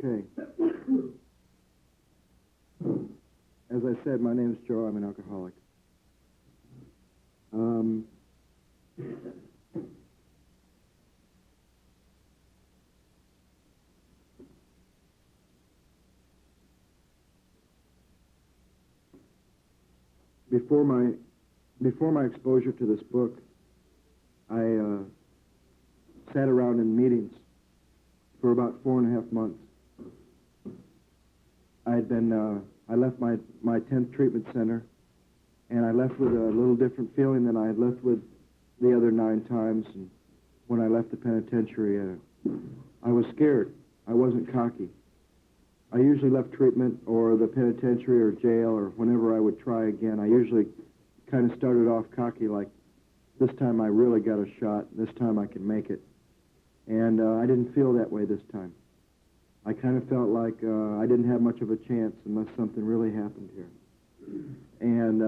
Okay. As I said, my name is Joe. I'm an alcoholic. Before my exposure to this book, I sat around in meetings for about 4.5 months. I left my 10th treatment center, and I left with a little different feeling than I had left with the other 9 times. And when I left the penitentiary, I was scared. I wasn't cocky. I usually left treatment or the penitentiary or jail or whenever I would try again, I usually kind of started off cocky, like, this time I really got a shot. This time I can make it. And I didn't feel that way this time. I kind of felt like I didn't have much of a chance unless something really happened here. And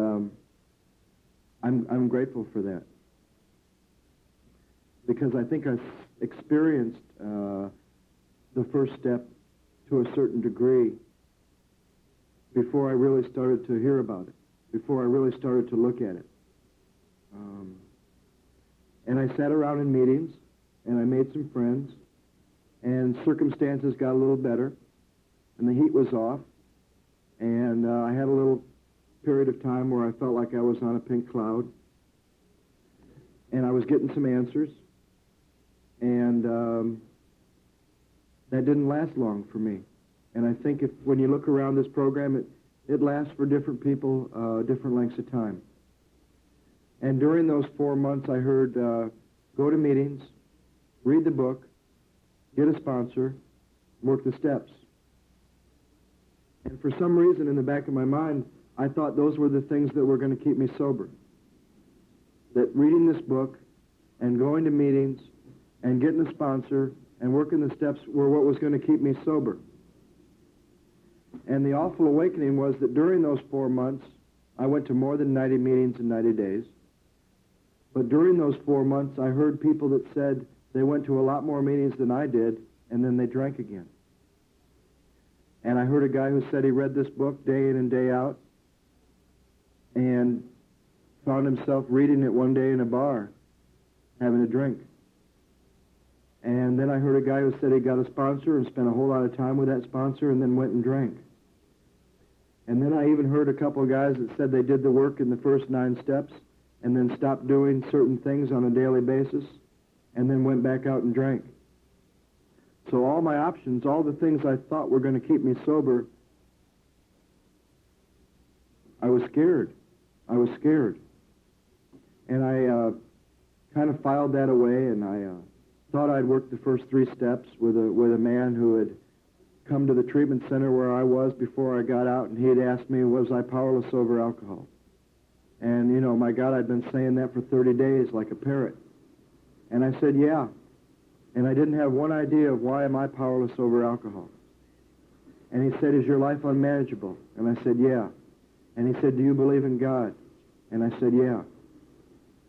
I'm grateful for that. Because I think I experienced the first step to a certain degree before I really started to hear about it, before I really started to look at it. And I sat around in meetings, and I made some friends, and circumstances got a little better, and the heat was off, and I had a little period of time where I felt like I was on a pink cloud, and I was getting some answers, and that didn't last long for me. And I think when you look around this program, it lasts for different people, different lengths of time. And during those 4 months, I heard, go to meetings, read the book, get a sponsor, work the steps. And for some reason in the back of my mind, I thought those were the things that were going to keep me sober. That reading this book and going to meetings and getting a sponsor and working the steps were what was going to keep me sober. And the awful awakening was that during those 4 months, I went to more than 90 meetings in 90 days. But during those 4 months, I heard people that said they went to a lot more meetings than I did, and then they drank again. And I heard a guy who said he read this book day in and day out and found himself reading it one day in a bar, having a drink. And then I heard a guy who said he got a sponsor and spent a whole lot of time with that sponsor and then went and drank. And then I even heard a couple of guys that said they did the work in the first 9 steps and then stopped doing certain things on a daily basis and then went back out and drank. So all my options, all the things I thought were going to keep me sober, I was scared. I was scared. And I kind of filed that away, and I thought I'd worked the first 3 steps with a man who had come to the treatment center where I was before I got out, and he had asked me, was I powerless over alcohol? And, you know, my God, I'd been saying that for 30 days like a parrot. And I said, yeah. And I didn't have one idea of why am I powerless over alcohol. And he said, is your life unmanageable? And I said, yeah. And he said, do you believe in God? And I said, yeah.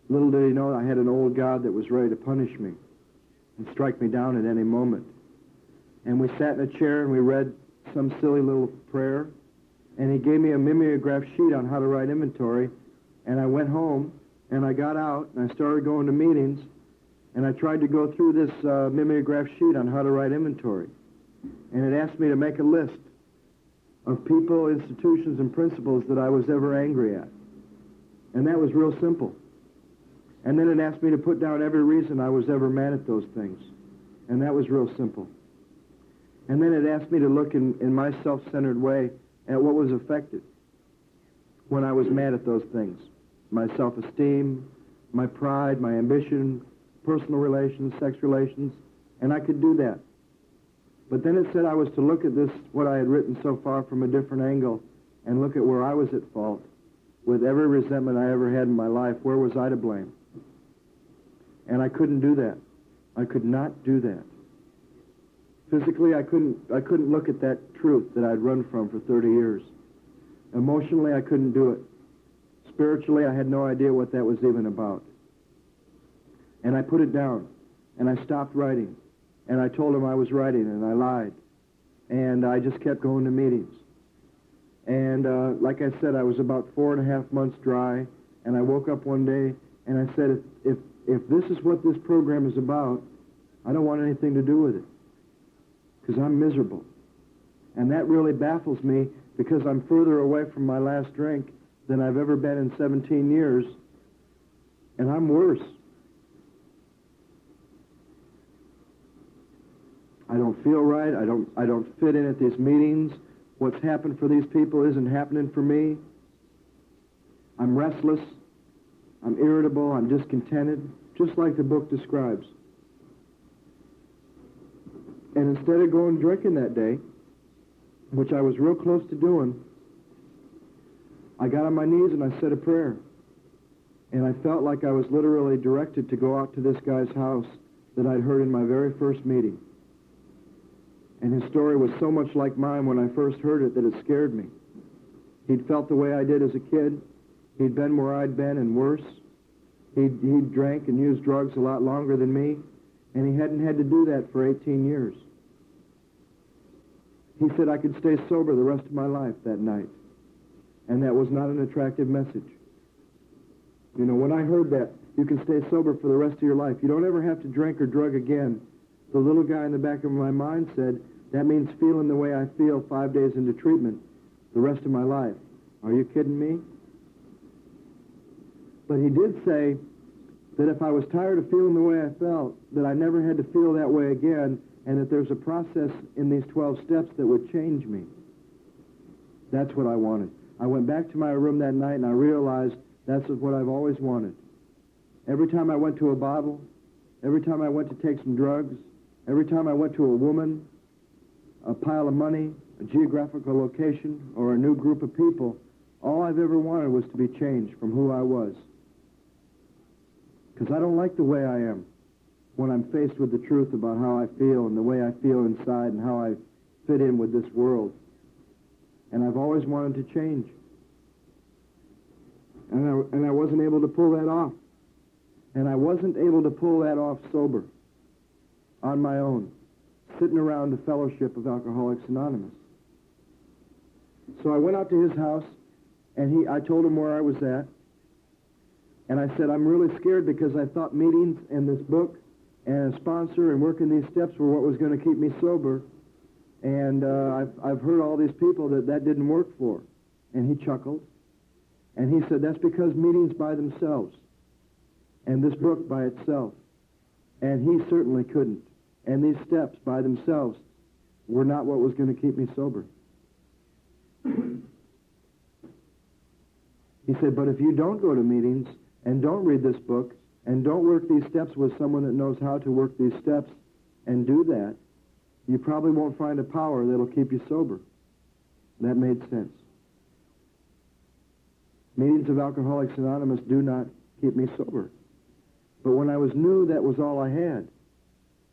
Little did he know I had an old God that was ready to punish me and strike me down at any moment. And we sat in a chair and we read some silly little prayer, and he gave me a mimeograph sheet on how to write inventory, and I went home and I got out and I started going to meetings, and I tried to go through this mimeograph sheet on how to write inventory. And it asked me to make a list of people, institutions, and principles that I was ever angry at. And that was real simple. And then it asked me to put down every reason I was ever mad at those things. And that was real simple. And then it asked me to look in my self-centered way at what was affected when I was mad at those things. My self-esteem, my pride, my ambition, personal relations, sex relations, and I could do that. But then it said I was to look at this, what I had written so far, from a different angle and look at where I was at fault. With every resentment I ever had in my life, where was I to blame? And I couldn't do that. I could not do that. Physically, I couldn't look at that truth that I'd run from for 30 years. Emotionally, I couldn't do it. Spiritually, I had no idea what that was even about. And I put it down, and I stopped writing, and I told him I was writing, and I lied. and I just kept going to meetings. And like I said, I was about 4.5 months dry, and I woke up one day and I said, if this is what this program is about, I don't want anything to do with it, because I'm miserable. And that really baffles me, because I'm further away from my last drink than I've ever been in 17 years, and I'm worse. I don't feel right. I don't fit in at these meetings. What's happened for these people isn't happening for me. I'm restless. I'm irritable. I'm discontented, just like the book describes. And instead of going drinking that day, which I was real close to doing, I got on my knees and I said a prayer. And I felt like I was literally directed to go out to this guy's house that I'd heard in my very first meeting. And his story was so much like mine when I first heard it that it scared me. He'd felt the way I did as a kid. He'd been where I'd been and worse. He'd drank and used drugs a lot longer than me, and he hadn't had to do that for 18 years. He said I could stay sober the rest of my life that night, and that was not an attractive message. You know, when I heard that, you can stay sober for the rest of your life, you don't ever have to drink or drug again, the little guy in the back of my mind said, that means feeling the way I feel 5 days into treatment the rest of my life. Are you kidding me? But he did say that if I was tired of feeling the way I felt, that I never had to feel that way again, and that there's a process in these 12 steps that would change me. That's what I wanted. I went back to my room that night and I realized that's what I've always wanted. Every time I went to a bottle, every time I went to take some drugs, every time I went to a woman, a pile of money, a geographical location, or a new group of people, all I've ever wanted was to be changed from who I was. Because I don't like the way I am when I'm faced with the truth about how I feel and the way I feel inside and how I fit in with this world. And I've always wanted to change. And I wasn't able to pull that off. And I wasn't able to pull that off sober, on my own, sitting around the fellowship of Alcoholics Anonymous. So I went out to his house, and I told him where I was at. And I said, I'm really scared because I thought meetings and this book and a sponsor and working these steps were what was going to keep me sober. And I've heard all these people that didn't work for. And he chuckled. And he said, that's because meetings by themselves and this book by itself. And he certainly couldn't. And these steps by themselves were not what was going to keep me sober. He said, but if you don't go to meetings and don't read this book and don't work these steps with someone that knows how to work these steps and do that, you probably won't find a power that'll keep you sober. That made sense. Meetings of Alcoholics Anonymous do not keep me sober. But when I was new, that was all I had.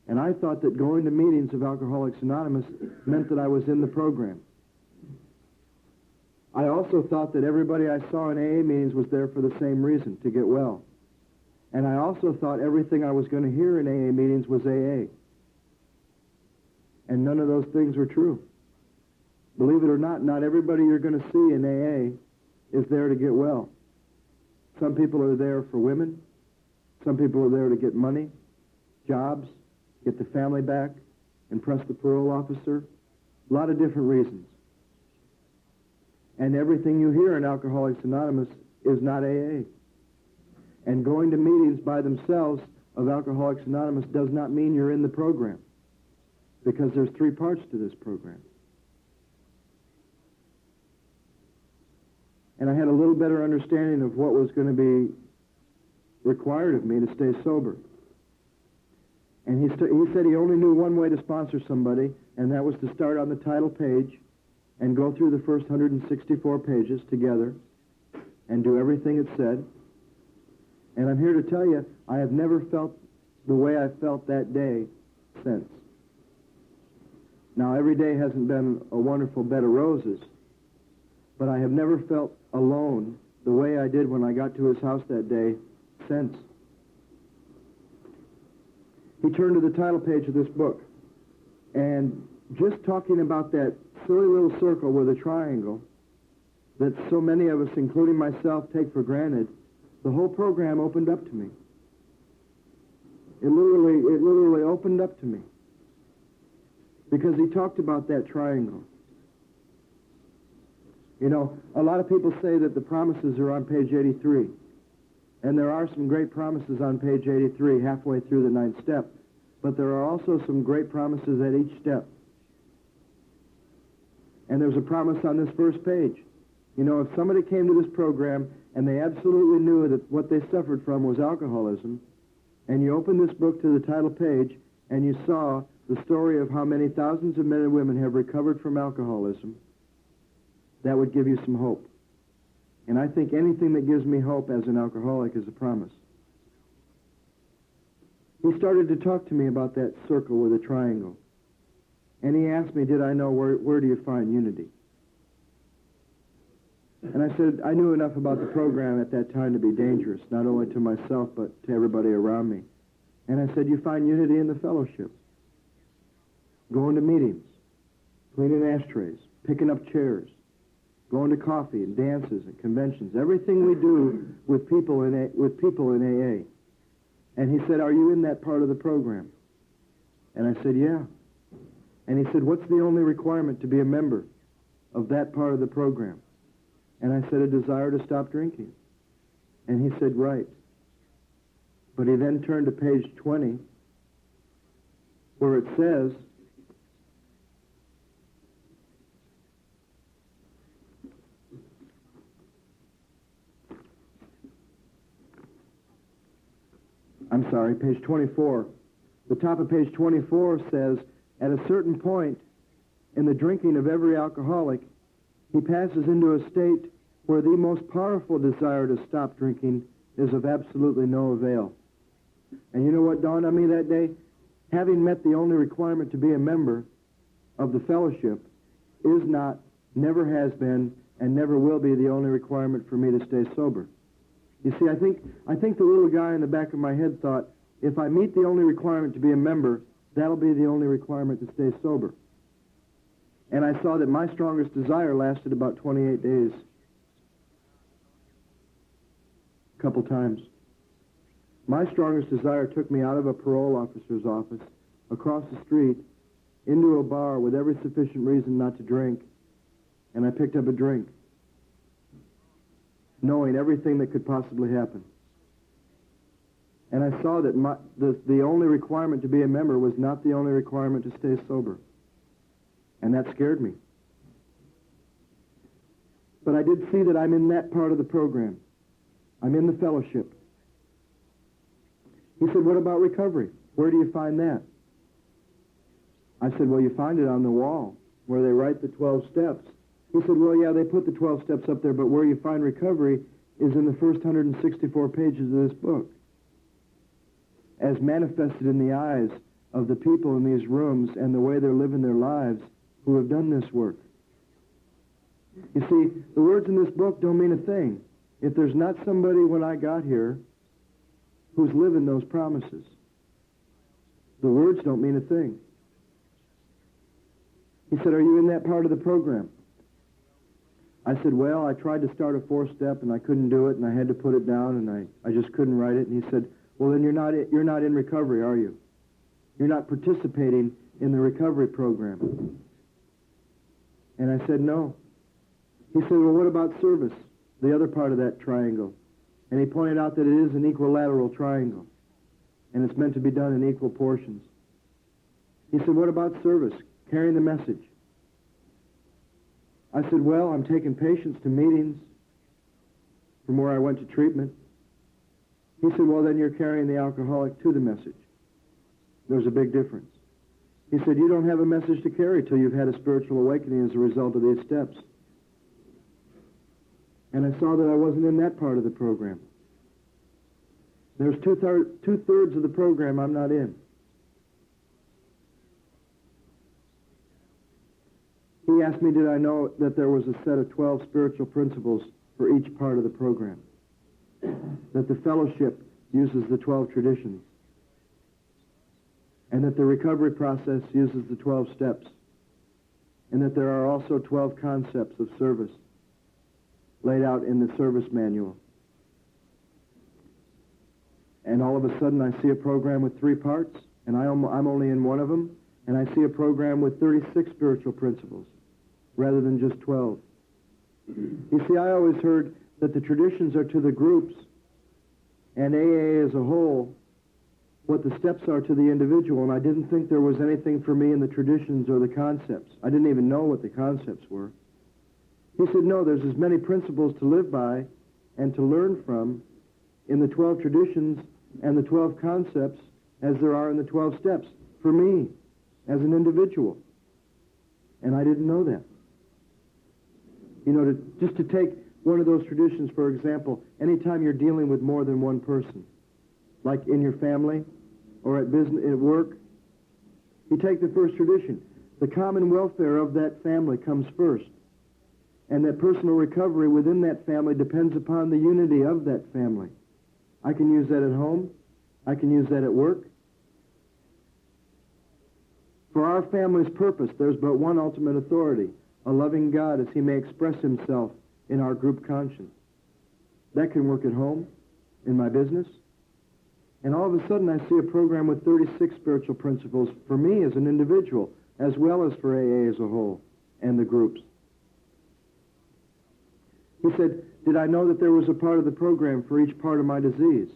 And I thought that going to meetings of Alcoholics Anonymous meant that I was in the program. I also thought that everybody I saw in AA meetings was there for the same reason, to get well. And I also thought everything I was going to hear in AA meetings was AA. And none of those things were true. Believe it or not, not everybody you're going to see in AA is there to get well. Some people are there for women. Some people are there to get money, jobs, get the family back, impress the parole officer. A lot of different reasons. And everything you hear in Alcoholics Anonymous is not AA. And going to meetings by themselves of Alcoholics Anonymous does not mean you're in the program, because there's 3 parts to this program. And I had a little better understanding of what was going to be required of me to stay sober. And he said he only knew one way to sponsor somebody, and that was to start on the title page and go through the first 164 pages together and do everything it said. And I'm here to tell you, I have never felt the way I felt that day since. Now, every day hasn't been a wonderful bed of roses, but I have never felt alone the way I did when I got to his house that day since. He turned to the title page of this book, and just talking about that silly little circle with a triangle that so many of us, including myself, take for granted, the whole program opened up to me. It literally opened up to me. Because he talked about that triangle. You know, a lot of people say that the promises are on page 83. And there are some great promises on page 83, halfway through the 9th step. But there are also some great promises at each step. And there's a promise on this first page. You know, if somebody came to this program and they absolutely knew that what they suffered from was alcoholism, and you opened this book to the title page and you saw the story of how many thousands of men and women have recovered from alcoholism, that would give you some hope. And I think anything that gives me hope as an alcoholic is a promise. He started to talk to me about that circle with a triangle. And he asked me, did I know where do you find unity? And I said, I knew enough about the program at that time to be dangerous, not only to myself, but to everybody around me. And I said, you find unity in the fellowship. Going to meetings, cleaning ashtrays, picking up chairs, going to coffee and dances and conventions, everything we do with people in AA. And he said, are you in that part of the program? And I said, yeah. And he said, what's the only requirement to be a member of that part of the program? And I said, a desire to stop drinking. And he said, right. But he then turned to page 20, where it says, page 24. The top of page 24 says, at a certain point in the drinking of every alcoholic, he passes into a state where the most powerful desire to stop drinking is of absolutely no avail. And you know what dawned on me that day? Having met the only requirement to be a member of the fellowship is not, never has been, and never will be the only requirement for me to stay sober. You see, I think the little guy in the back of my head thought, if I meet the only requirement to be a member, that'll be the only requirement to stay sober. And I saw that my strongest desire lasted about 28 days. A couple times. My strongest desire took me out of a parole officer's office, across the street, into a bar with every sufficient reason not to drink, and I picked up a drink, knowing everything that could possibly happen. And I saw that the only requirement to be a member was not the only requirement to stay sober. And that scared me. But I did see that I'm in that part of the program. I'm in the fellowship. He said, what about recovery? Where do you find that? I said, well, you find it on the wall where they write the 12 steps. He said, well, yeah, they put the 12 steps up there, but where you find recovery is in the first 164 pages of this book, as manifested in the eyes of the people in these rooms and the way they're living their lives who have done this work. You see, the words in this book don't mean a thing if there's not somebody when I got here who's living those promises. The words don't mean a thing. He said, are you in that part of the program? I said, well, I tried to start a 4-step and I couldn't do it and I had to put it down and I just couldn't write it. And he said, well, then you're not in recovery, are you? You're not participating in the recovery program. And I said, no. He said, well, what about service, the other part of that triangle? And he pointed out that it is an equilateral triangle, and it's meant to be done in equal portions. He said, what about service, carrying the message? I said, well, I'm taking patients to meetings from where I went to treatment. He said, well, then you're carrying the alcoholic to the message. There's a big difference. He said, you don't have a message to carry till you've had a spiritual awakening as a result of these steps. And I saw that I wasn't in that part of the program. There's two-thirds of the program I'm not in. He asked me, did I know that there was a set of 12 spiritual principles for each part of the program? That the fellowship uses the 12 traditions. And that the recovery process uses the 12 steps. and that there are also 12 concepts of service laid out in the service manual. And all of a sudden I see a program with 3 parts, and I'm only in one of them, and I see a program with 36 spiritual principles rather than just 12. You see, I always heard that the traditions are to the groups and AA as a whole what the steps are to the individual, and I didn't think there was anything for me in the traditions or the concepts. I didn't even know what the concepts were. He said, no, there's as many principles to live by and to learn from in the 12 traditions and the 12 concepts as there are in the 12 steps for me as an individual. And I didn't know that. You know, just to take one of those traditions, for example, anytime you're dealing with more than one person, like in your family or at business, at work, you take the first tradition. The common welfare of that family comes first. And that personal recovery within that family depends upon the unity of that family. I can use that at home. I can use that at work. For our family's purpose, there's but one ultimate authority, a loving God as he may express himself in our group conscience. That can work at home, in my business. And all of a sudden I see a program with 36 spiritual principles for me as an individual, as well as for AA as a whole, and the groups. He said, did I know that there was a part of the program for each part of my disease?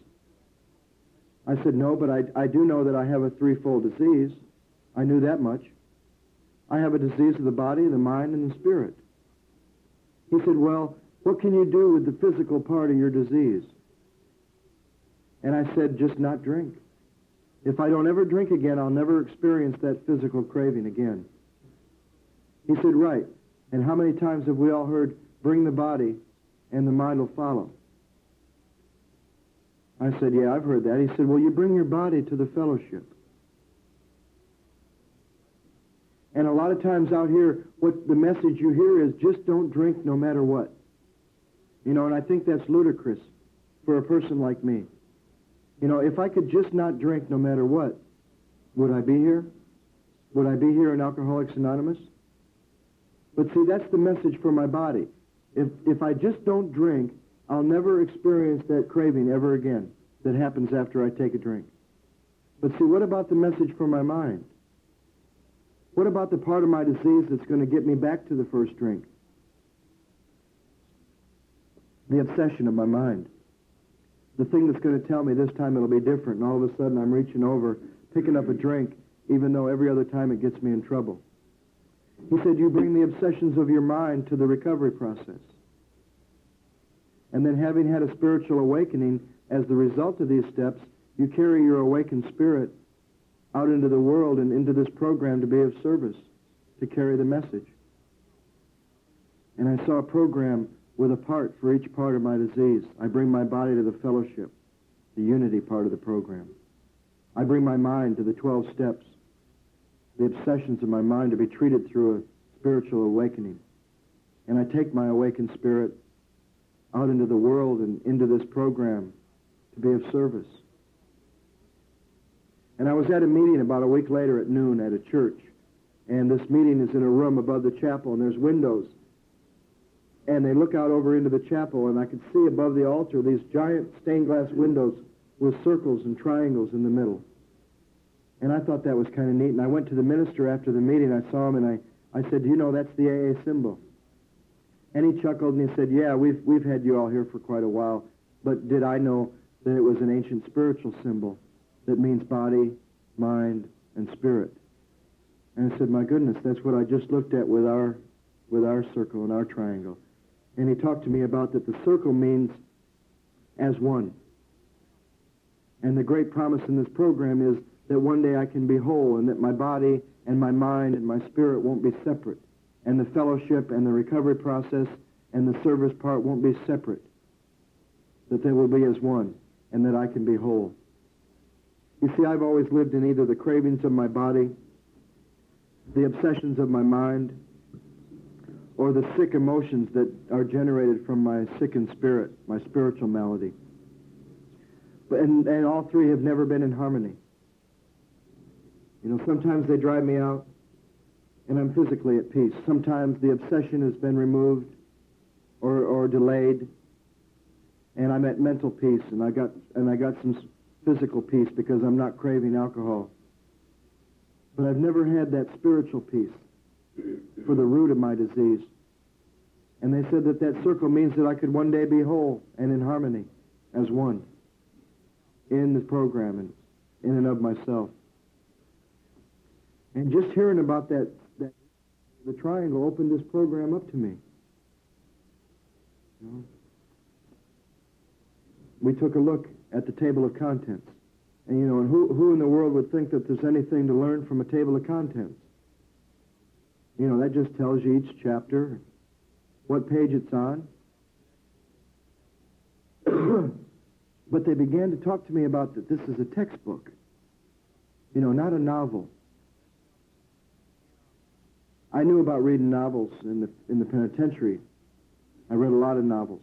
I said, no, but I do know that I have a threefold disease. I knew that much. I have a disease of the body, the mind, and the spirit. He said, well, what can you do with the physical part of your disease? And I said, just not drink. If I don't ever drink again, I'll never experience that physical craving again. He said, right. And how many times have we all heard, bring the body and the mind will follow? I said, yeah, I've heard that. He said, well, you bring your body to the fellowship. And a lot of times out here, what the message you hear is just don't drink no matter what. You know, and I think that's ludicrous for a person like me. You know, if I could just not drink no matter what, would I be here? Would I be here in Alcoholics Anonymous? But see, that's the message for my body. If I just don't drink, I'll never experience that craving ever again that happens after I take a drink. But see, what about the message for my mind? What about the part of my disease that's going to get me back to the first drink? The obsession of my mind. The thing that's going to tell me this time it'll be different, and all of a sudden I'm reaching over, picking up a drink, even though every other time it gets me in trouble. He said, you bring the obsessions of your mind to the recovery process. And then having had a spiritual awakening, as the result of these steps, you carry your awakened spirit out into the world and into this program to be of service, to carry the message. And I saw a program with a part for each part of my disease. I bring my body to the fellowship, the unity part of the program. I bring my mind to the 12 steps, the obsessions of my mind to be treated through a spiritual awakening. And I take my awakened spirit out into the world and into this program to be of service. And I was at a meeting about a week later at noon at a church. And this meeting is in a room above the chapel, and there's windows. And they look out over into the chapel, and I could see above the altar these giant stained glass windows with circles and triangles in the middle. And I thought that was kind of neat. And I went to the minister after the meeting. I saw him, and I said, do you know that's the AA symbol? And he chuckled, and he said, yeah, we've had you all here for quite a while. But did I know that it was an ancient spiritual symbol that means body, mind, and spirit? And I said, my goodness, that's what I just looked at with our circle and our triangle. And he talked to me about that the circle means as one. And the great promise in this program is that one day I can be whole, and that my body and my mind and my spirit won't be separate. And the fellowship and the recovery process and the service part won't be separate. That they will be as one, and that I can be whole. You see, I've always lived in either the cravings of my body, the obsessions of my mind, or the sick emotions that are generated from my sickened spirit, my spiritual malady. And all three have never been in harmony. You know, sometimes they drive me out, and I'm physically at peace. Sometimes the obsession has been removed or delayed, and I'm at mental peace, and I got some physical peace because I'm not craving alcohol. But I've never had that spiritual peace for the root of my disease. And they said that that circle means that I could one day be whole and in harmony as one in the program and in and of myself. And just hearing about the triangle opened this program up to me. You know? We took a look at the table of contents. And, you know, and who in the world would think that there's anything to learn from a table of contents? You know, that just tells you each chapter, what page it's on. But they began to talk to me about that this is a textbook. You know, not a novel. I knew about reading novels in the penitentiary. I read a lot of novels,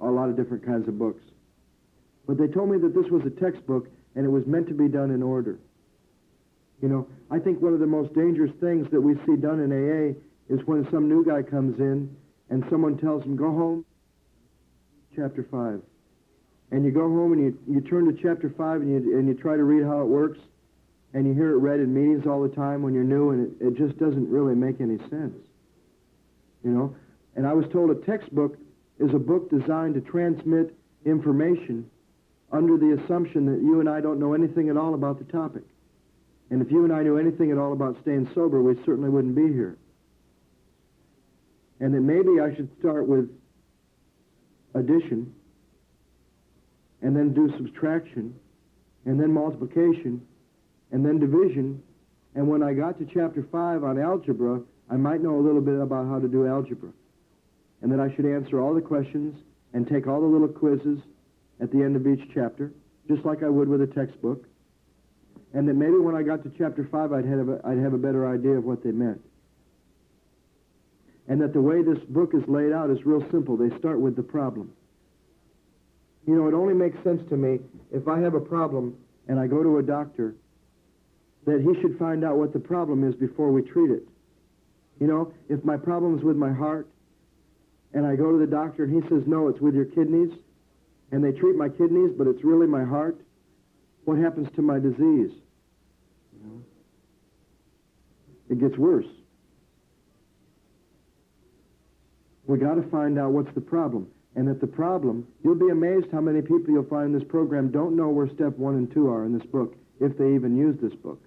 a lot of different kinds of books. But they told me that this was a textbook and it was meant to be done in order. You know, I think one of the most dangerous things that we see done in AA is when some new guy comes in and someone tells him, go home, chapter 5. And you go home and you turn to chapter 5 and you try to read how it works, and you hear it read in meetings all the time when you're new, and it just doesn't really make any sense. You know? And I was told a textbook is a book designed to transmit information under the assumption that you and I don't know anything at all about the topic. And if you and I knew anything at all about staying sober, we certainly wouldn't be here. And that maybe I should start with addition, and then do subtraction, and then multiplication, and then division, and when I got to chapter 5 on algebra, I might know a little bit about how to do algebra. And that I should answer all the questions and take all the little quizzes at the end of each chapter, just like I would with a textbook. And that maybe when I got to chapter 5, I'd have a better idea of what they meant. And that the way this book is laid out is real simple. They start with the problem. You know, it only makes sense to me if I have a problem and I go to a doctor, that he should find out what the problem is before we treat it. You know, if my problem is with my heart, and I go to the doctor and he says, no, it's with your kidneys, and they treat my kidneys, but it's really my heart, what happens to my disease? You know? It gets worse. We got to find out what's the problem. And that the problem, you'll be amazed how many people you'll find in this program don't know where step 1 and 2 are in this book, if they even use this book.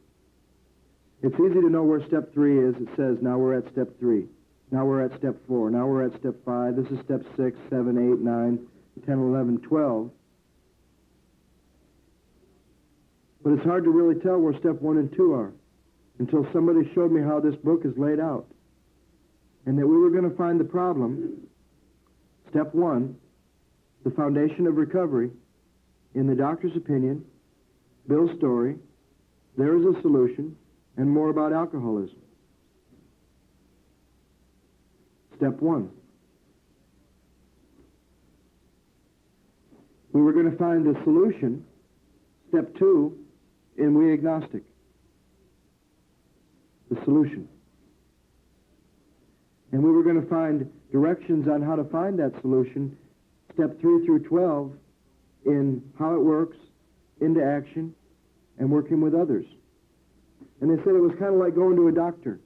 It's easy to know where step 3 is. It says, now we're at step 3. Now we're at step 4. Now we're at step 5. This is step 6, 7, 8, 9, 10, 11, 12. But it's hard to really tell where step 1 and 2 are until somebody showed me how this book is laid out. And that we were going to find the problem, step 1, the foundation of recovery, in the doctor's opinion, Bill's story, there is a solution, and more about alcoholism. Step 1. We were going to find the solution, step 2, in We Agnostic. The solution. And we were going to find directions on how to find that solution, step 3 through 12, in how it works, into action, and working with others. And they said it was kind of like going to a doctor.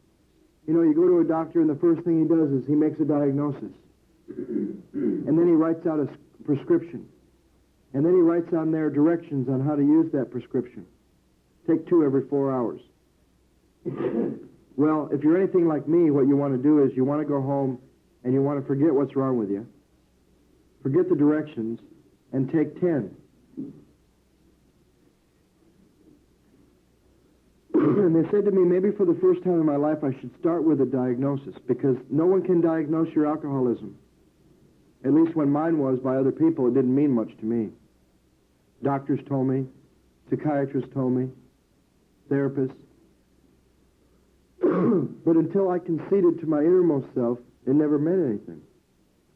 You know, you go to a doctor and the first thing he does is he makes a diagnosis. And then he writes out a prescription. And then he writes on there directions on how to use that prescription. Take 2 every 4 hours. Well, if you're anything like me, what you want to do is you want to go home and you want to forget what's wrong with you, forget the directions, and take 10. And they said to me, maybe for the first time in my life I should start with a diagnosis, because no one can diagnose your alcoholism. At least when mine was by other people, it didn't mean much to me. Doctors told me, psychiatrists told me, therapists. But until I conceded to my innermost self, it never meant anything.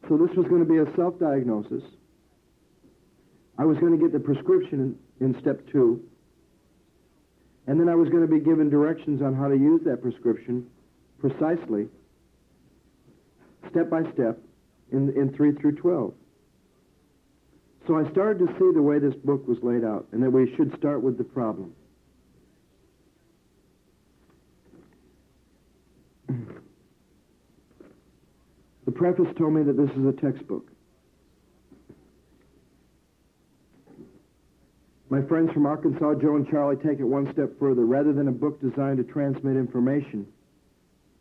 So this was going to be a self-diagnosis. I was going to get the prescription in step 2. And then I was going to be given directions on how to use that prescription precisely, step by step, in 3 through 12. So I started to see the way this book was laid out, and that we should start with the problem. The preface told me that this is a textbook. My friends from Arkansas, Joe and Charlie, take it one step further. Rather than a book designed to transmit information,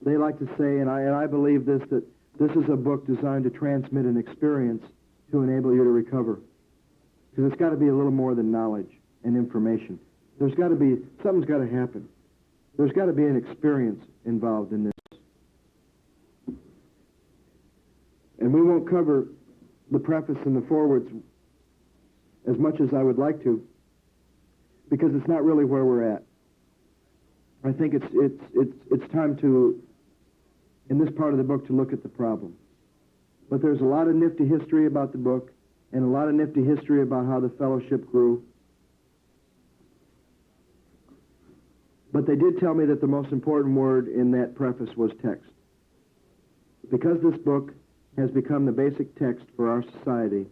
they like to say, and I believe this, that this is a book designed to transmit an experience to enable you to recover. Because it's got to be a little more than knowledge and information. There's got to be, something's got to happen. There's got to be an experience involved in this. And we won't cover the preface and the forewords as much as I would like to, because it's not really where we're at. I think it's time to, in this part of the book, to look at the problem. But there's a lot of nifty history about the book, and a lot of nifty history about how the fellowship grew. But they did tell me that the most important word in that preface was text. Because this book has become the basic text for our society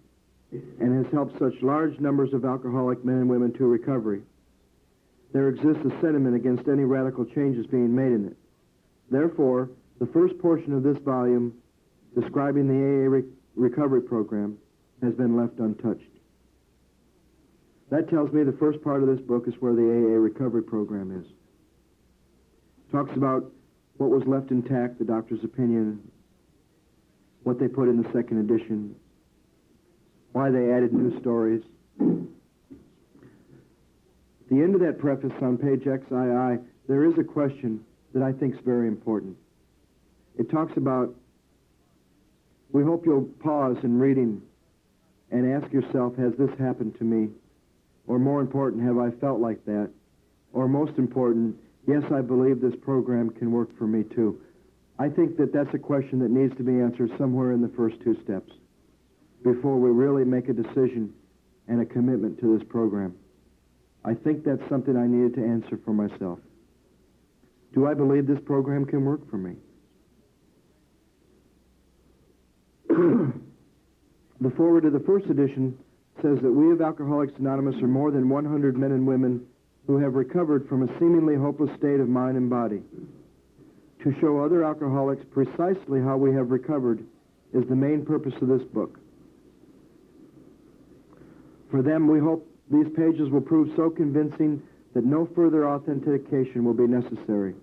and has helped such large numbers of alcoholic men and women to recovery, there exists a sentiment against any radical changes being made in it. Therefore, the first portion of this volume, describing the AA recovery program, has been left untouched. That tells me the first part of this book is where the AA recovery program is. It talks about what was left intact, the doctor's opinion, what they put in the second edition, why they added new stories. At the end of that preface on page XII, there is a question that I think is very important. It talks about, we hope you'll pause in reading and ask yourself, has this happened to me? Or more important, have I felt like that? Or most important, yes, I believe this program can work for me too. I think that that's a question that needs to be answered somewhere in the first two steps before we really make a decision and a commitment to this program. I think that's something I needed to answer for myself. Do I believe this program can work for me? The foreword to the first edition says that we of Alcoholics Anonymous are more than 100 men and women who have recovered from a seemingly hopeless state of mind and body. To show other alcoholics precisely how we have recovered is the main purpose of this book. For them, we hope these pages will prove so convincing that no further authentication will be necessary.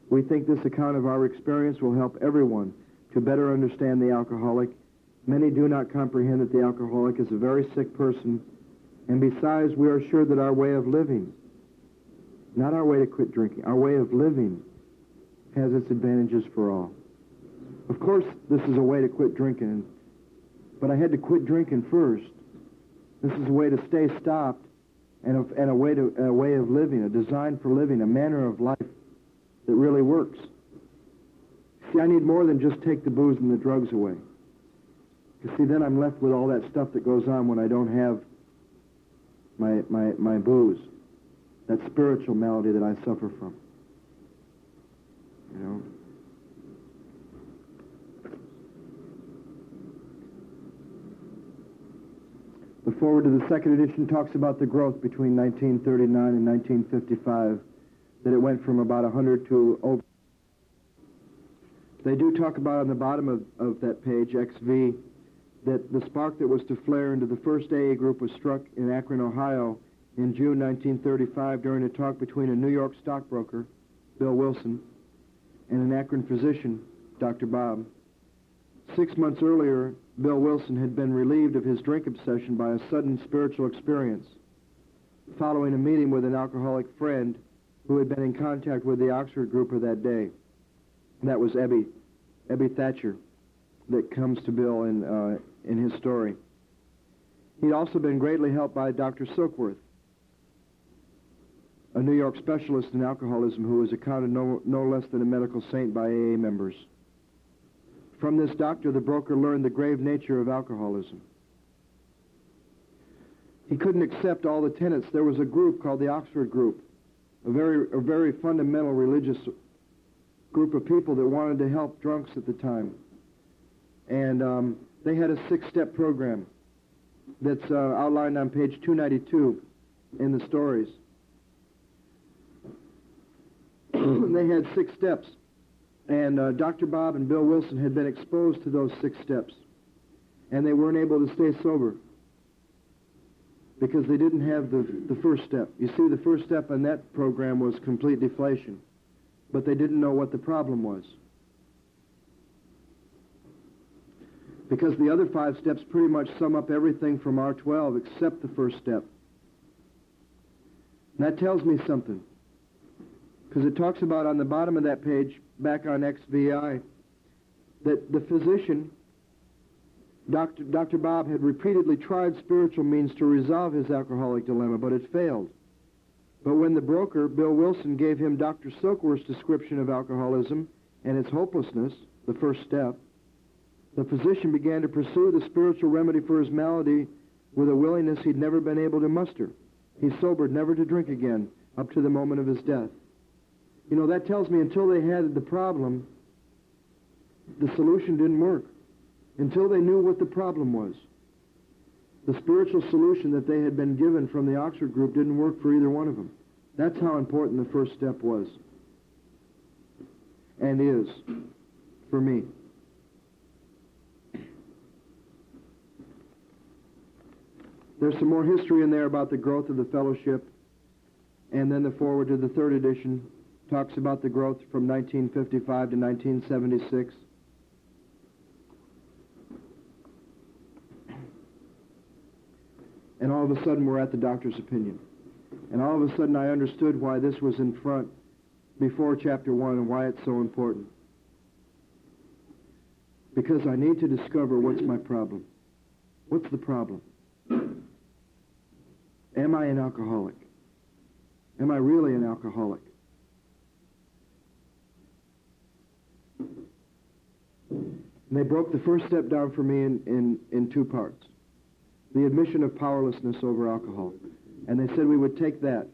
We think this account of our experience will help everyone to better understand the alcoholic. Many do not comprehend that the alcoholic is a very sick person, and besides, we are sure that our way of living, not our way to quit drinking, our way of living has its advantages for all. Of course, this is a way to quit drinking, but I had to quit drinking first. This is a way to stay stopped and a way of living, a design for living, a manner of life that really works. See, I need more than just take the booze and the drugs away. Because, see, then I'm left with all that stuff that goes on when I don't have my booze, that spiritual malady that I suffer from. You know? The foreword to the second edition talks about the growth between 1939 and 1955, that it went from about 100 to over. They do talk about on the bottom of that page, XV, that the spark that was to flare into the first AA group was struck in Akron, Ohio in June 1935 during a talk between a New York stockbroker, Bill Wilson, and an Akron physician, Dr. Bob. 6 months earlier, Bill Wilson had been relieved of his drink obsession by a sudden spiritual experience following a meeting with an alcoholic friend who had been in contact with the Oxford group of that day. That was Ebby Thatcher, that comes to Bill in his story. He'd also been greatly helped by Dr. Silkworth, a New York specialist in alcoholism who was accounted no less than a medical saint by AA members. From this doctor, the broker learned the grave nature of alcoholism. He couldn't accept all the tenets. There was a group called the Oxford Group a very fundamental religious group of people that wanted to help drunks at the time. And they had a 6-step program that's outlined on page 292 in the stories. They had 6 steps. And Dr. Bob and Bill Wilson had been exposed to those 6 steps. And they weren't able to stay sober because they didn't have the first step. You see, the first step in that program was complete deflation. But they didn't know what the problem was. Because the other 5 steps pretty much sum up everything from R12 except the first step. And that tells me something. Because it talks about on the bottom of that page, back on XVI, that the physician, Dr. Bob, had repeatedly tried spiritual means to resolve his alcoholic dilemma, but it failed. But when the broker, Bill Wilson, gave him Dr. Silkworth's description of alcoholism and its hopelessness, the first step, the physician began to pursue the spiritual remedy for his malady with a willingness he'd never been able to muster. He sobered never to drink again up to the moment of his death. You know, that tells me until they had the problem, the solution didn't work. Until they knew what the problem was. The spiritual solution that they had been given from the Oxford group didn't work for either one of them. That's how important the first step was. And is for me. There's some more history in there about the growth of the fellowship. And then the foreword to the 3rd edition talks about the growth from 1955 to 1976. And all of a sudden we're at the doctor's opinion. And all of a sudden I understood why this was in front before chapter 1 and why it's so important. Because I need to discover what's my problem. What's the problem? Am I an alcoholic? Am I really an alcoholic? And they broke the first step down for me in 2 parts. The admission of powerlessness over alcohol. And they said we would take that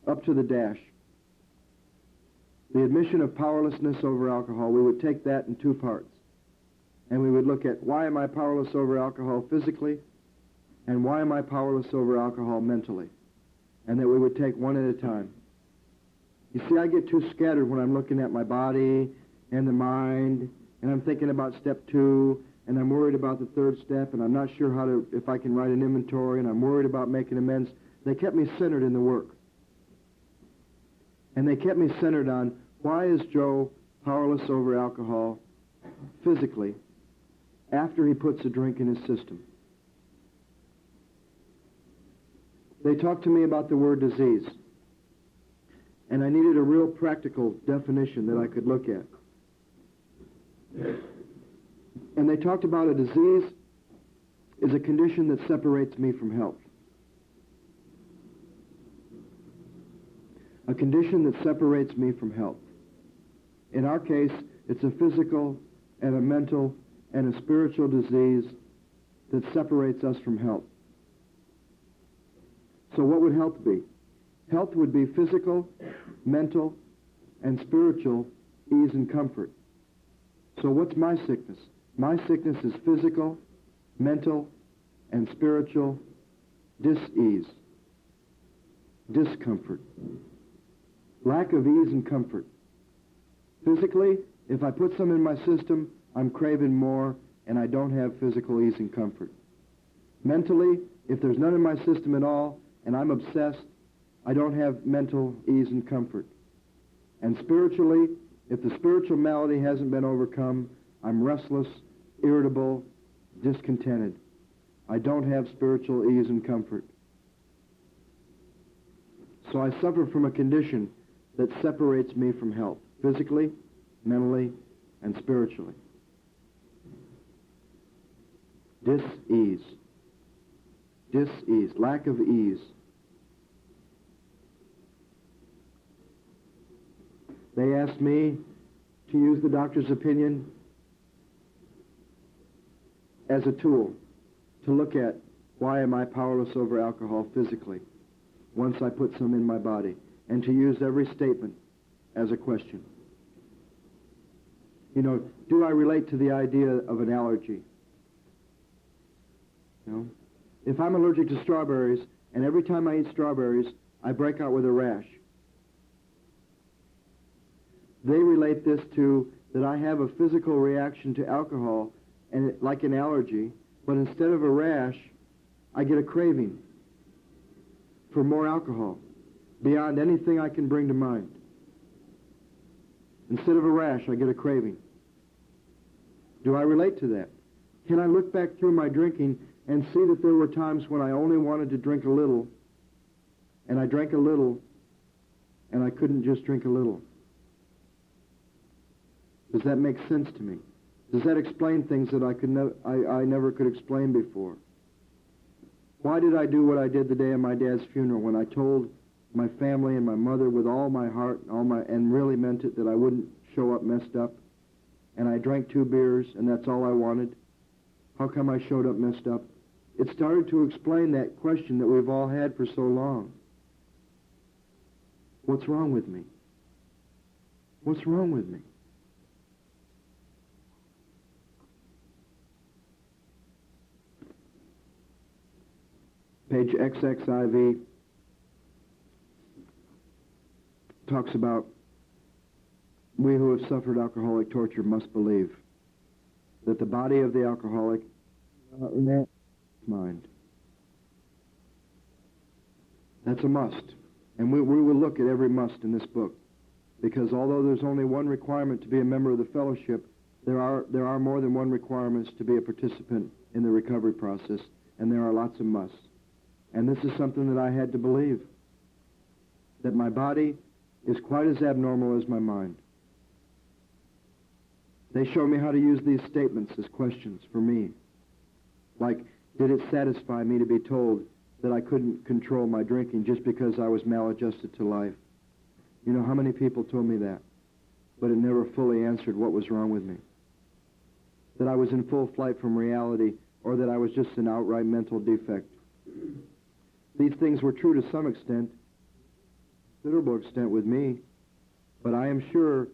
up to the dash. The admission of powerlessness over alcohol, we would take that in 2 parts. And we would look at why am I powerless over alcohol physically, and why am I powerless over alcohol mentally? And that we would take one at a time. You see, I get too scattered when I'm looking at my body and the mind, and I'm thinking about step 2, and I'm worried about the 3rd step, and I'm not sure if I can write an inventory, and I'm worried about making amends. They kept me centered in the work. And they kept me centered on why is Joe powerless over alcohol physically after he puts a drink in his system. They talked to me about the word disease. And I needed a real practical definition that I could look at. And they talked about a disease is a condition that separates me from health. A condition that separates me from health. In our case, it's a physical and a mental and a spiritual disease that separates us from health. So what would health be? Health would be physical, mental, and spiritual ease and comfort. So what's my sickness? My sickness is physical, mental, and spiritual dis-ease, discomfort, lack of ease and comfort. Physically, if I put some in my system, I'm craving more, and I don't have physical ease and comfort. Mentally, if there's none in my system at all, and I'm obsessed, I don't have mental ease and comfort. And spiritually, if the spiritual malady hasn't been overcome, I'm restless, irritable, discontented. I don't have spiritual ease and comfort. So I suffer from a condition that separates me from health, physically, mentally, and spiritually. Dis-ease. Dis-ease, lack of ease. They asked me to use the doctor's opinion as a tool to look at why am I powerless over alcohol physically. once I put some in my body, and to use every statement as a question. You know, do I relate to the idea of an allergy? You know, if I'm allergic to strawberries, and every time I eat strawberries, I break out with a rash, they relate this to that I have a physical reaction to alcohol, and like an allergy, but instead of a rash, I get a craving for more alcohol, beyond anything I can bring to mind. Instead of a rash, I get a craving. Do I relate to that? Can I look back through my drinking and see that there were times when I only wanted to drink a little, and I drank a little, and I couldn't just drink a little? Does that make sense to me? Does that explain things that I never could explain before? Why did I do what I did the day of my dad's funeral when I told my family and my mother with all my heart and really meant it that I wouldn't show up messed up? And I drank 2 beers and that's all I wanted. How come I showed up messed up? It started to explain that question that we've all had for so long. What's wrong with me? What's wrong with me? Page XXIV talks about we who have suffered alcoholic torture must believe that the body of the alcoholic in that mind. That's a must. And we will look at every must in this book, because although there's only one requirement to be a member of the fellowship, there are more than one requirements to be a participant in the recovery process, and there are lots of musts. And this is something that I had to believe, that my body is quite as abnormal as my mind. They show me how to use these statements as questions for me. Like, did it satisfy me to be told that I couldn't control my drinking just because I was maladjusted to life? You know how many people told me that, but it never fully answered what was wrong with me. That I was in full flight from reality, or that I was just an outright mental defect. These things were true to some extent, considerable extent with me, but I am sure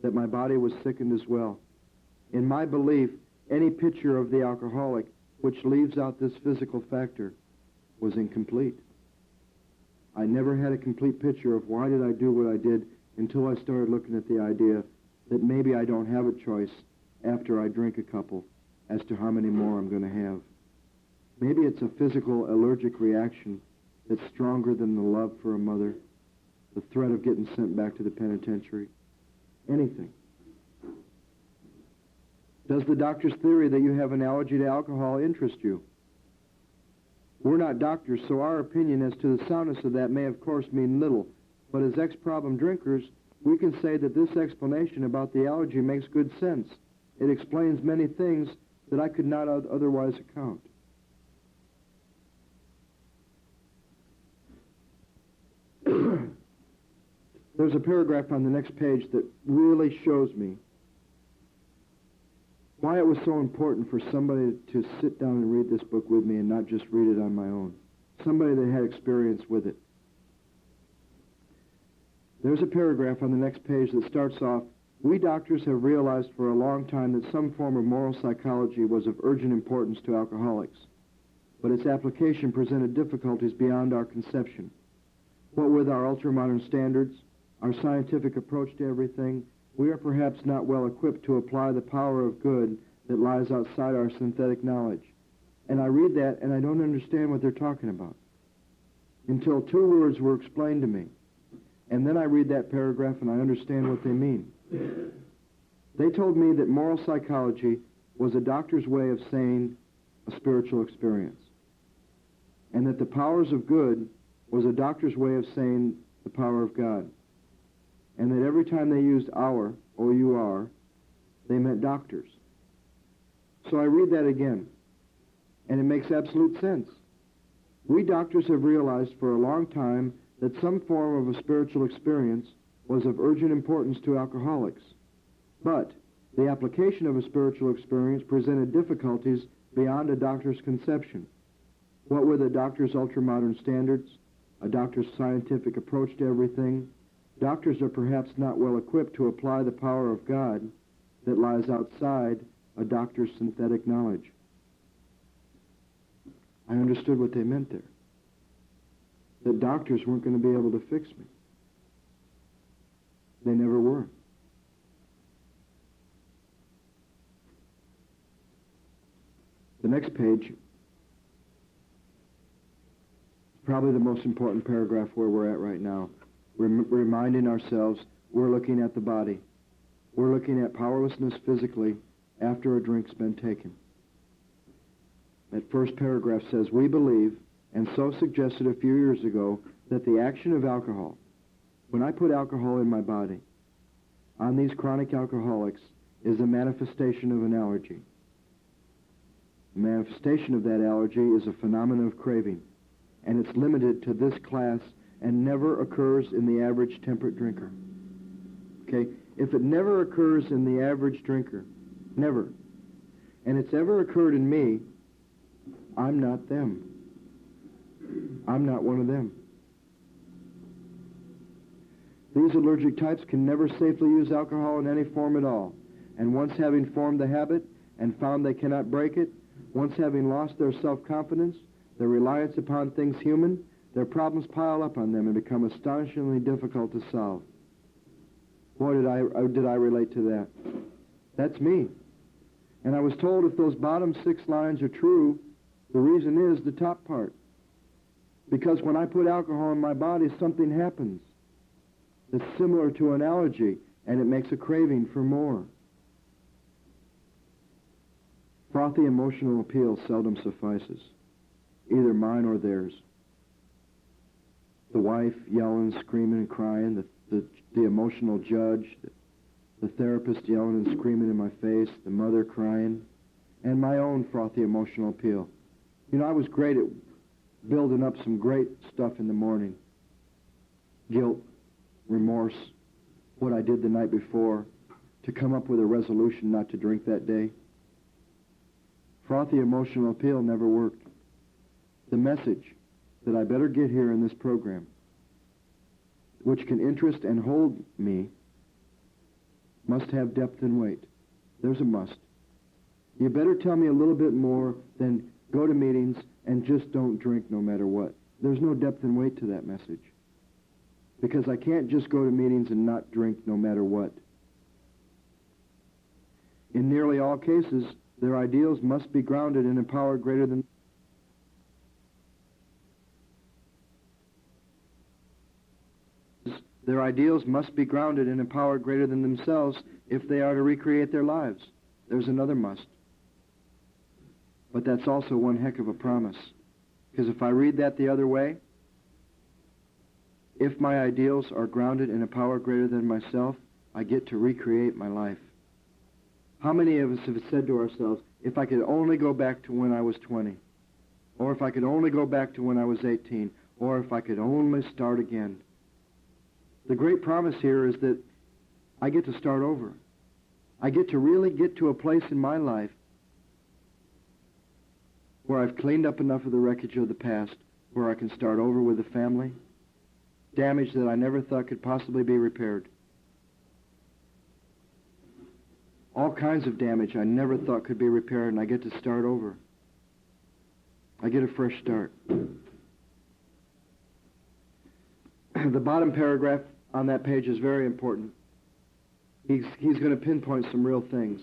that my body was sickened as well. In my belief, any picture of the alcoholic which leaves out this physical factor was incomplete. I never had a complete picture of why did I do what I did until I started looking at the idea that maybe I don't have a choice after I drink a couple as to how many more I'm going to have. Maybe it's a physical allergic reaction that's stronger than the love for a mother, the threat of getting sent back to the penitentiary, anything. Does the doctor's theory that you have an allergy to alcohol interest you? We're not doctors, so our opinion as to the soundness of that may of course mean little, but as ex-problem drinkers, we can say that this explanation about the allergy makes good sense. It explains many things that I could not otherwise account. There's a paragraph on the next page that really shows me why it was so important for somebody to sit down and read this book with me and not just read it on my own. Somebody that had experience with it. There's a paragraph on the next page that starts off, we doctors have realized for a long time that some form of moral psychology was of urgent importance to alcoholics, but its application presented difficulties beyond our conception. What with our ultra-modern standards, our scientific approach to everything, we are perhaps not well equipped to apply the power of good that lies outside our synthetic knowledge. And I read that and I don't understand what they're talking about until 2 words were explained to me. And then I read that paragraph and I understand what they mean. They told me that moral psychology was a doctor's way of saying a spiritual experience, and that the powers of good was a doctor's way of saying the power of God, and that every time they used our, O-U-R, they meant doctors. So I read that again, and it makes absolute sense. We doctors have realized for a long time that some form of a spiritual experience was of urgent importance to alcoholics, but the application of a spiritual experience presented difficulties beyond a doctor's conception. What were the doctor's ultra-modern standards? a doctor's scientific approach to everything, doctors are perhaps not well equipped to apply the power of God that lies outside a doctor's synthetic knowledge. I understood what they meant there. That doctors weren't going to be able to fix me. They never were. The next page is probably the most important paragraph where we're at right now. We're reminding ourselves we're looking at the body. We're looking at powerlessness physically after a drink's been taken. That first paragraph says, we believe, and so suggested a few years ago, that the action of alcohol, when I put alcohol in my body, on these chronic alcoholics, is a manifestation of an allergy. The manifestation of that allergy is a phenomenon of craving, and it's limited to this class and never occurs in the average temperate drinker. Okay? If it never occurs in the average drinker, never, and it's ever occurred in me, I'm not them. I'm not one of them. These allergic types can never safely use alcohol in any form at all, and once having formed the habit and found they cannot break it, once having lost their self-confidence, their reliance upon things human, their problems pile up on them and become astonishingly difficult to solve. Boy, did I relate to that. That's me. And I was told if those bottom 6 lines are true, the reason is the top part. Because when I put alcohol in my body, something happens that's similar to an allergy, and it makes a craving for more. Frothy emotional appeal seldom suffices, either mine or theirs. The wife yelling, screaming, and crying, the emotional judge, the therapist yelling and screaming in my face, the mother crying, and my own frothy emotional appeal. You know, I was great at building up some great stuff in the morning. Guilt, remorse, what I did the night before, to come up with a resolution not to drink that day. Frothy emotional appeal never worked. The message that I better get here in this program, which can interest and hold me, must have depth and weight. There's a must. You better tell me a little bit more than go to meetings and just don't drink no matter what. There's no depth and weight to that message. Because I can't just go to meetings and not drink no matter what. In nearly all cases, their ideals must be grounded in a power greater than Their ideals must be grounded in a power greater than themselves if they are to recreate their lives. There's another must. But that's also one heck of a promise. Because if I read that the other way, if my ideals are grounded in a power greater than myself, I get to recreate my life. How many of us have said to ourselves, if I could only go back to when I was 20, or if I could only go back to when I was 18, or if I could only start again? The great promise here is that I get to start over. I get to really get to a place in my life where I've cleaned up enough of the wreckage of the past, where I can start over with a family, damage that I never thought could possibly be repaired. All kinds of damage I never thought could be repaired, and I get to start over. I get a fresh start. The bottom paragraph on that page is very important. He's going to pinpoint some real things,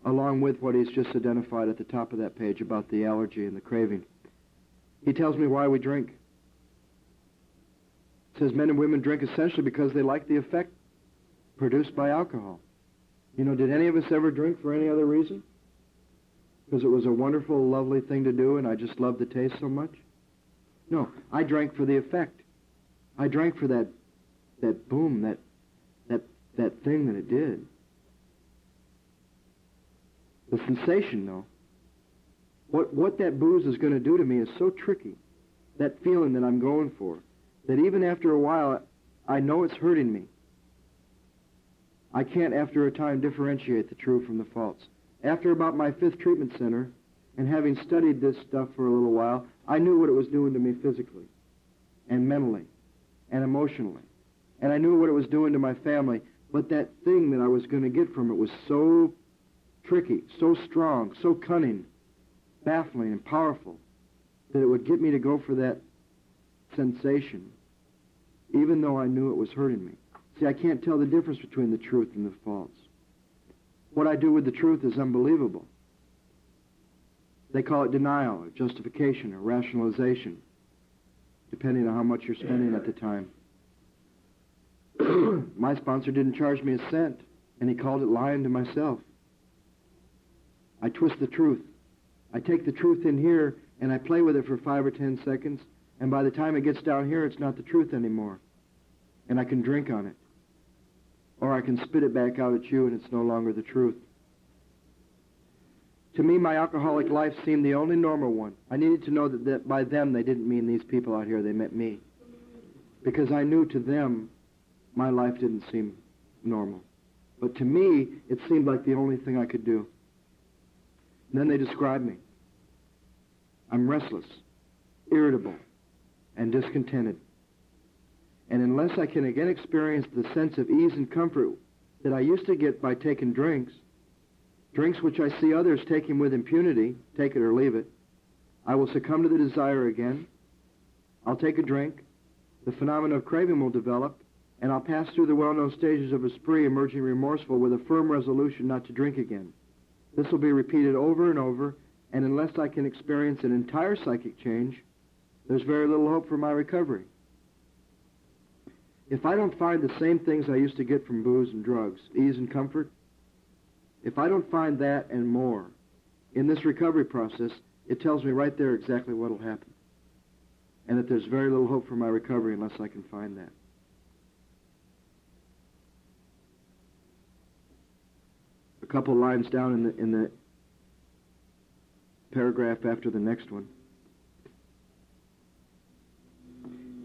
along with what he's just identified at the top of that page about the allergy and the craving. He tells me why we drink. He says men and women drink essentially because they like the effect produced by alcohol. You know, did any of us ever drink for any other reason? Because it was a wonderful, lovely thing to do and I just loved the taste so much? No, I drank for the effect. I drank for that boom, that thing that it did. The sensation, though, what that booze is going to do to me is so tricky, that feeling that I'm going for, that even after a while, I know it's hurting me. I can't, after a time, differentiate the true from the false. After about my 5th treatment center, and having studied this stuff for a little while, I knew what it was doing to me physically. and mentally and emotionally. And I knew what it was doing to my family, but that thing that I was going to get from it was so tricky, so strong, so cunning, baffling, and powerful that it would get me to go for that sensation, even though I knew it was hurting me. See, I can't tell the difference between the truth and the false. What I do with the truth is unbelievable. They call it denial, or justification, or rationalization, depending on how much you're spending at the time. My sponsor didn't charge me a cent, and he called it lying to myself. I twist the truth. I take the truth in here, and I play with it for 5 or 10 seconds, and by the time it gets down here, it's not the truth anymore. And I can drink on it. Or I can spit it back out at you, and it's no longer the truth. To me, my alcoholic life seemed the only normal one. I needed to know that by them, they didn't mean these people out here, they meant me. Because I knew to them, my life didn't seem normal. But to me, it seemed like the only thing I could do. And then they described me. I'm restless, irritable, and discontented. And unless I can again experience the sense of ease and comfort that I used to get by taking drinks which I see others taking with impunity, take it or leave it, I will succumb to the desire again. I'll take a drink, the phenomenon of craving will develop, and I'll pass through the well-known stages of a spree, emerging remorseful with a firm resolution not to drink again. This will be repeated over and over, and unless I can experience an entire psychic change, there's very little hope for my recovery. If I don't find the same things I used to get from booze and drugs, ease and comfort, if I don't find that and more in this recovery process, it tells me right there exactly what will happen. And that there's very little hope for my recovery unless I can find that. A couple lines down in the paragraph after the next one,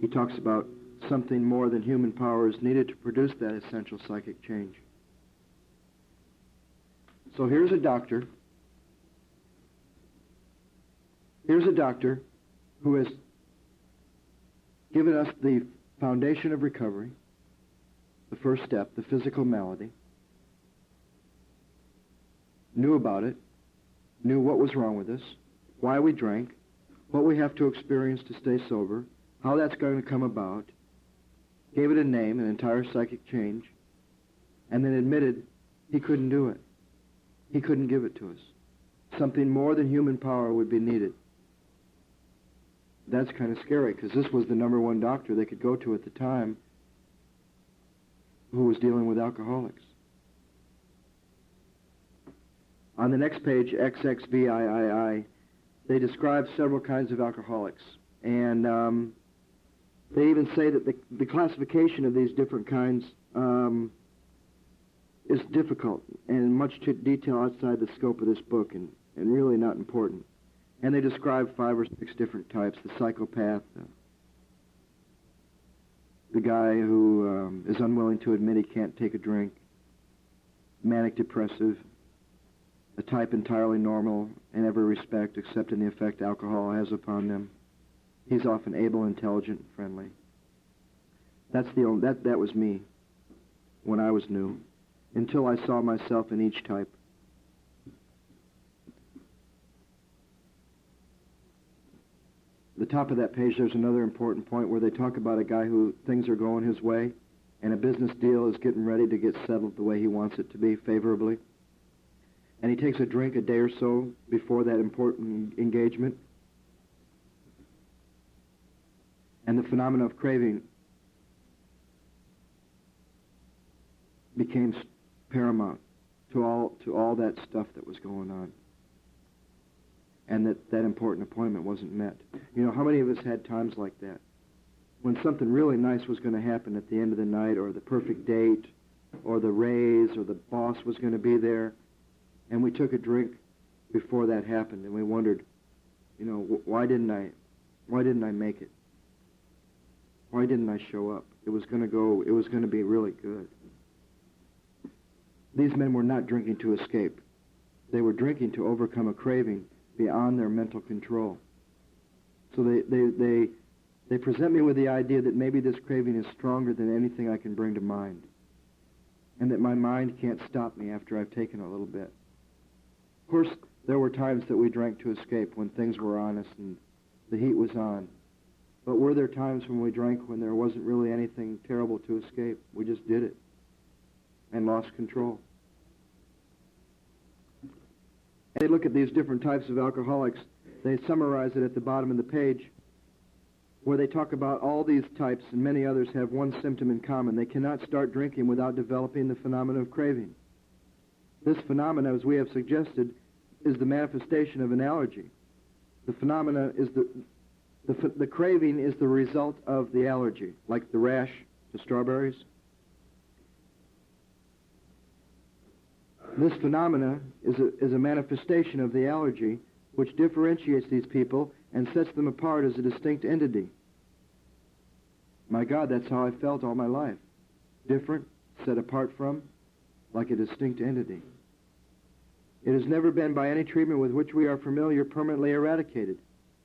he talks about something more than human power is needed to produce that essential psychic change. So here's a doctor. Here's a doctor who has given us the foundation of recovery, the first step, the physical malady, knew about it, knew what was wrong with us, why we drank, what we have to experience to stay sober, how that's going to come about, gave it a name, an entire psychic change, and then admitted he couldn't do it. He couldn't give it to us. Something more than human power would be needed. That's kind of scary, because this was the number one doctor they could go to at the time who was dealing with alcoholics. On the next page, XXVIII, they describe several kinds of alcoholics. And they even say that the classification of these different kinds is difficult and in much detail outside the scope of this book and really not important. And they describe 5 or 6 different types: the psychopath, the guy who is unwilling to admit he can't take a drink, manic depressive, a type entirely normal in every respect except in the effect alcohol has upon them. He's often able, intelligent, and friendly. That was me when I was new, until I saw myself in each type. The top of that page, there's another important point where they talk about a guy who things are going his way, and a business deal is getting ready to get settled the way he wants it to be, favorably. And he takes a drink a day or so before that important engagement. And the phenomenon of craving became paramount to all that stuff that was going on. And that important appointment wasn't met. You know, how many of us had times like that? When something really nice was going to happen at the end of the night, or the perfect date, or the raise, or the boss was going to be there, and we took a drink before that happened, and we wondered, you know, why didn't I make it? Why didn't I show up? It was going to be really good. These men were not drinking to escape. They were drinking to overcome a craving beyond their mental control. So they They present me with the idea that maybe this craving is stronger than anything I can bring to mind, and that my mind can't stop me after I've taken a little bit. Of course, there were times that we drank to escape when things were on us and the heat was on. But were there times when we drank when there wasn't really anything terrible to escape? We just did it and lost control. And they look at these different types of alcoholics. They summarize it at the bottom of the page where they talk about all these types, and many others have one symptom in common. They cannot start drinking without developing the phenomenon of craving. This phenomenon, as we have suggested, is the manifestation of an allergy. The phenomena is the craving is the result of the allergy, like the rash to strawberries. This phenomena is a manifestation of the allergy, which differentiates these people and sets them apart as a distinct entity. My God, that's how I felt all my life. Different, set apart from, like a distinct entity. It has never been by any treatment with which we are familiar permanently eradicated.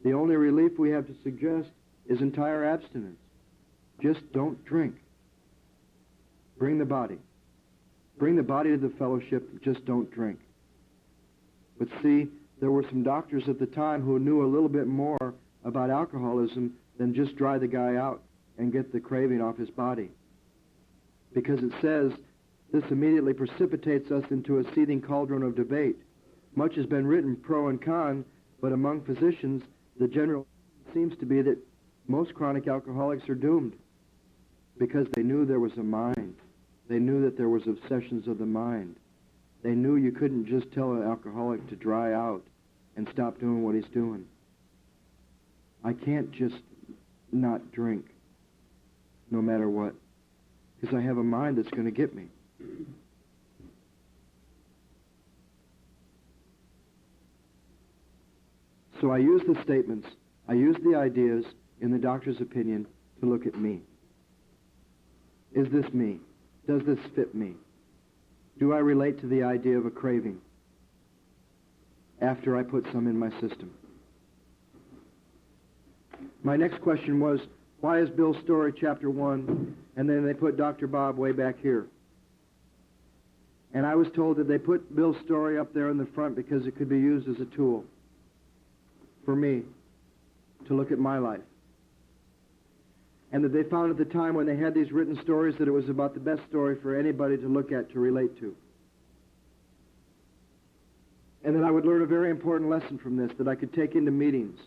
The only relief we have to suggest is entire abstinence. Just don't drink. Bring the body. Bring the body to the fellowship, just don't drink. But see, there were some doctors at the time who knew a little bit more about alcoholism than just dry the guy out and get the craving off his body. Because it says, this immediately precipitates us into a seething cauldron of debate. Much has been written pro and con, but among physicians, the general seems to be that most chronic alcoholics are doomed because they knew there was a mind. They knew that there was obsessions of the mind. They knew you couldn't just tell an alcoholic to dry out and stop doing what he's doing. I can't just not drink no matter what, because I have a mind that's going to get me. So I use the statements, I use the ideas in the doctor's opinion to look at me. Is this me? Does this fit me? Do I relate to the idea of a craving after I put some in my system? My next question was, why is Bill's story chapter 1, and then they put Dr. Bob way back here? And I was told that they put Bill's story up there in the front because it could be used as a tool for me to look at my life. And that they found at the time when they had these written stories that it was about the best story for anybody to look at, to relate to. And that I would learn a very important lesson from this that I could take into meetings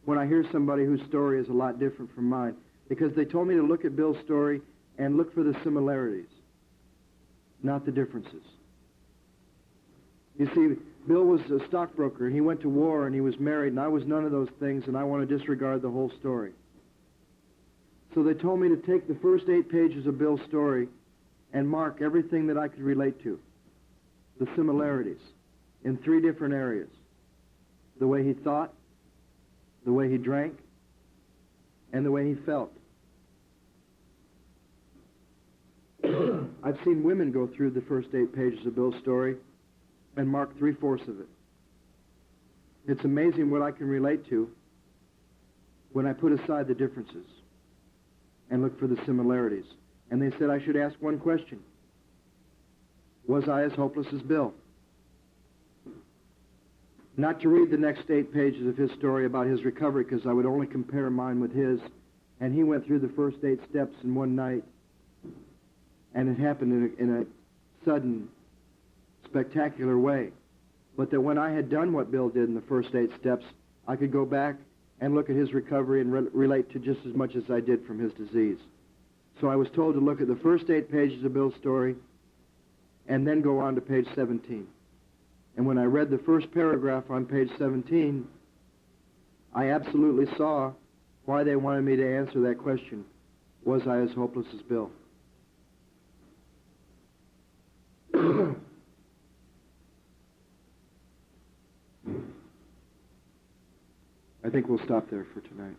when I hear somebody whose story is a lot different from mine. Because they told me to look at Bill's story and look for the similarities, not the differences. You see, Bill was a stockbroker, and he went to war, and he was married, and I was none of those things, and I want to disregard the whole story. So they told me to take the first 8 pages of Bill's story and mark everything that I could relate to, the similarities, in 3 different areas. The way he thought, the way he drank, and the way he felt. I've seen women go through the first 8 pages of Bill's story and mark 3/4 of it. It's amazing what I can relate to when I put aside the differences and look for the similarities. And they said I should ask one question. Was I as hopeless as Bill? Not to read the next 8 pages of his story about his recovery, because I would only compare mine with his. And he went through the first 8 steps in one night. And it happened in a sudden, spectacular way. But that when I had done what Bill did in the first 8 steps, I could go back and look at his recovery and relate to just as much as I did from his disease. So I was told to look at the first 8 pages of Bill's story and then go on to page 17. And when I read the first paragraph on page 17, I absolutely saw why they wanted me to answer that question. Was I as hopeless as Bill? I think we'll stop there for tonight.